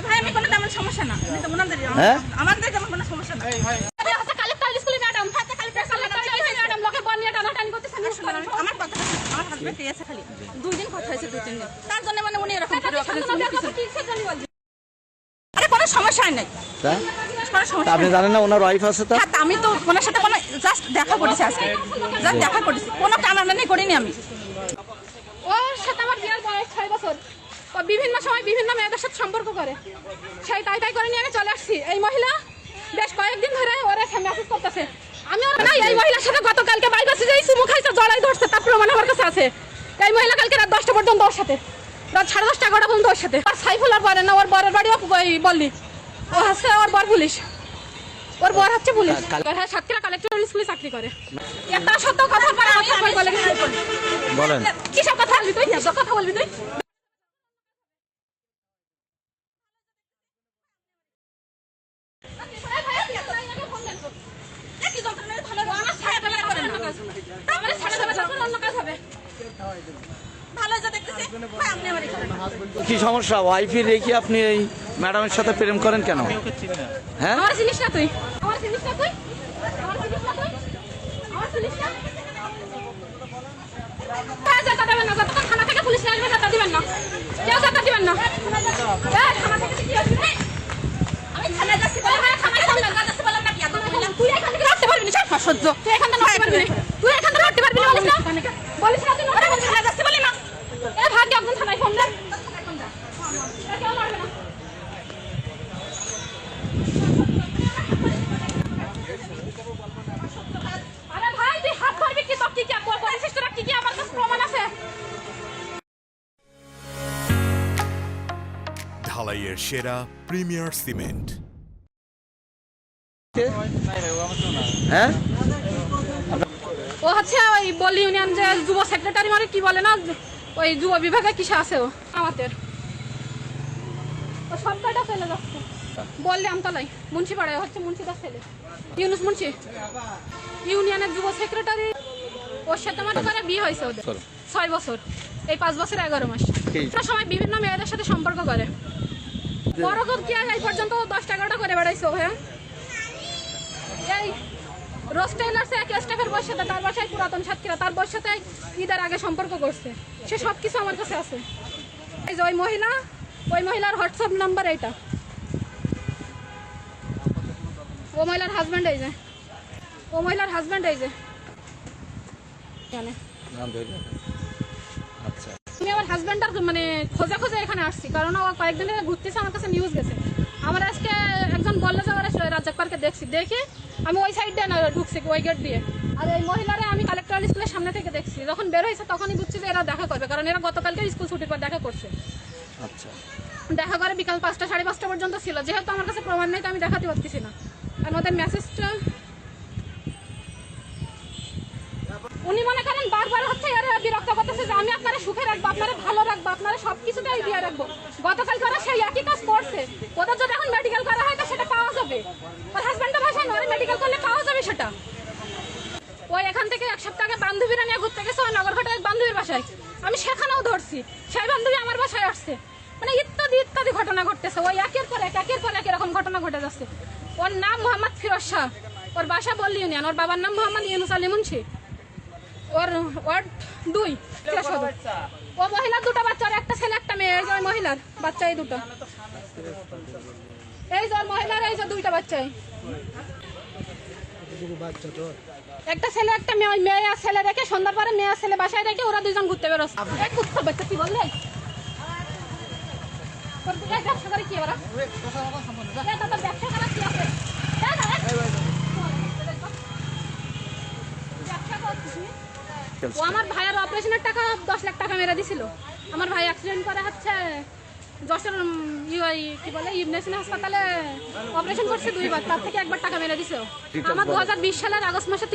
ভাই আমি কোনো তেমন সমস্যা না, আমাদের যেমন কোনো সমস্যা না। আমার কথা আমার হাজবেন্ড এসে খালি 2 দিন কথা হয়েছে, 2-3 দিন, তার জন্য মানে উনি এরকম করে আরে কোনো সমস্যা নাই। আপনি জানেন না ওনার ওয়াইফ আছে? তো আমি তো ওনার সাথে কোনো জাস্ট দেখা করেছি, আজকে জাস্ট দেখা করেছি, কোনো টানাটানি করিনি আমি। ওর সাথে আমার বিয়ের বয়স 6 বছর। ও বিভিন্ন সময় বিভিন্ন মেয়েদের সাথে সম্পর্ক করে, সেই তাই করে নিয়ে আমি চলে আসছি। এই মহিলা বেশ কয়েকদিন ধরে ওরা মেসেজ করতেছে। আমি ওর না এই মহিলার সাথে গতকালকে বাইরে যে চুমু খাইছে, জড়াই ধরছে, তার প্রমাণ আমার কাছে আছে। এই মহিলা কালকে রাত 10টা পর্যন্ত ওর সাথে, রাত 10:30 11টা পর্যন্ত ওর সাথে। আর সাইফুল আর বরের না, ওর বরের বাড়িও বললি, ও হচ্ছে ওর বর পুলিশ, ওর বর হচ্ছে পুলিশ। হ্যাঁ, সাতক্ষীরা কালেক্টর স্কুলে চাকরি করে। একটা সত্য কথা পরে আমি বলেন কি সব কথা বলবি তুই, কথা বলবি তুই। কি সমস্যা? ওয়াইফি রেখে আপনি এই ম্যাডামের সাথে প্রেম করেন কেন? হ্যাঁ, আমার জিনিস না তুই, আমার জিনিস না তুই, আমার জিনিস না তুই, আমার জিনিস না। যেতে দেবেন না, যতক্ষণ থানা থেকে পুলিশ আসবে যেতে দিবেন না, কেউ যেতে দিবেন না। থানা থেকে কি আসবে? আমি থানায় যাচ্ছি, থানায় ফোন দেন, যাচ্ছি বললাম না কি? তুই এখান থেকে রাখতে পারবি না, সহ্য, তুই এখান থেকে রাখতে পারবি না, তুই এখান থেকে রাখতে পারবি না, বলিস না, বলিস না, তুই থানায় যাচ্ছি বলি না। ভাগ্য একজন থানায় ফোন দেন, কেউ মারবে না। আরে ভাই তুই হাত ধরবি কি? সব কি কি করেছিস তোরা? কি কি আমার কাছে প্রমাণ আছে। ঢালাইয়ের সেরা প্রিমিয়ার সিমেন্ট। হ্যাঁ, ও হচ্ছে ওই বলি ইউনিয়ন যে যুব সেক্রেটারি, মানে কি বলে না, ওই যুব বিভাগে কিসে আছে ও আমাদের। ও সব কয়টা চলে যাচ্ছে বললে আমতলাই মুন্সিপাড়ায় হচ্ছে মুন্সিদার ছেলে ইউনুস মুন্সি, ইউনিয়নের যুব সেক্রেটারি। ওর সাথে আমার করে বিয়ে হয়েছে ওদের 6 বছর, এই 5 বছর 11 মাস। সময় বিভিন্ন মেয়েদের সাথে সম্পর্ক করে। বড় কি এই পর্যন্ত 10-11টা করে বেড়াইছো। হ্যাঁ, এই রোজ টেইলার্সে এক স্টাফের বয়স সাথে, তার বাসায় পুরাতন সাতক্ষীরা, তার বয়স সাথে ঈদের আগে সম্পর্ক করছে। সে সব কিছু আমার কাছে আছে। এই যে ওই মহিলা, ওই মহিলার হোয়াটসঅ্যাপ নাম্বার এইটা, ও মহিলার হাজব্যান্ড এই যে, ও মহিলার হাজব্যান্ড এই যে। আচ্ছা, আমি আমার হাজব্যান্ডার মানে খোঁজা খোঁজা এখানে আসছি, কারণ ও কয়েকদিন ধরে ঘুরতেছে, আমার কাছে নিউজ গেছে। আমার আজকে একজন বললো যে ওরা রাজ্জাক পার্কে দেখছি, দেখে আমি ওই সাইড দিয়ে ঢুকছি, ওই গেট দিয়ে। আর এই মহিলারা আমি কালেক্টর স্কুলের সামনে থেকে দেখছি। যখন বের হয়েছে তখনই বুঝছি যে এরা দেখা করবে, কারণ এরা গতকালকে স্কুল ছুটির পর দেখা করছে। আচ্ছা, দেখা করে বিকাল 5টা 5:30 পর্যন্ত ছিল। যেহেতু আমার কাছে প্রমাণ নেই তো আমি দেখাতে পারতেছি না। আর ওদের মেসেজটা উনি মনে করেন বারবার হচ্ছে এরা বিরক্ত করতেছে যে আমি আপনারা সুখে রাখবো, আপনারা ভালো রাখবো, আপনারা সবকিছুটাই দিয়ে রাখবো। গতকাল করে সেই একই কাজ করছে। ওদের যদি এখন মেডিকেল করা হয় তো সেটা পাওয়া যাবে। ওর হাজব্যান্ডের বাসায় ওরা মেডিকেল করলে পাওয়া যাবে সেটা। ওই এখান থেকে 1 সপ্তাহ আগে বান্ধবীরা নিয়ে ঘুরতে গেছে ওই নগরঘাটের এক বান্ধবীর বাসায়, আমি সেখানেও ধরছি। সেই বান্ধবী আমার বাসায় আসছে, মানে ইত্যাদি ইত্যাদি ঘটনা ঘটতেছে। ওই একের পর এক এরকম ঘটনা ঘটে যাচ্ছে। ওর নাম মোহাম্মদ ফিরোজ শাহ, ওর বাসা বললি ইউনিয়ন, ওর বাবার নাম মোহাম্মদ ইউনুস আলী মুন্সি, ওর ওয়ার্ড 2 সদর। ও মহিলার 2টা বাচ্চা, আর একটা ছেলে একটা মেয়ে। এই যে মহিলার বাচ্চা এই 2টা, এই যে মহিলার এই যে 2টা বাচ্চা, একটা ছেলে একটা মেয়ে। ওই মেয়ে আর ছেলে রেখে সন্ধ্যার পরে মেয়ে আর ছেলে বাসায় রেখে ওরা 2 জন ঘুরতে বেরোচ্ছে। এই কুত্তার বাচ্চা কি বললে ব্যবসা করে কি ওরা, ব্যবসা করা কি আছে? ও আমার ভাইয়ের অপারেশনের টাকা 10 লাখ টাকা মেরে দিছিল। আমার ভাই অ্যাক্সিডেন্ট করে হচ্ছে যশোর কি বলে ইবনেসিন হাসপাতালে অপারেশন করছে 2 বার, তার থেকে 1 বার টাকা মেরে দিছে। আমার 2020 সালের আগস্ট মাসে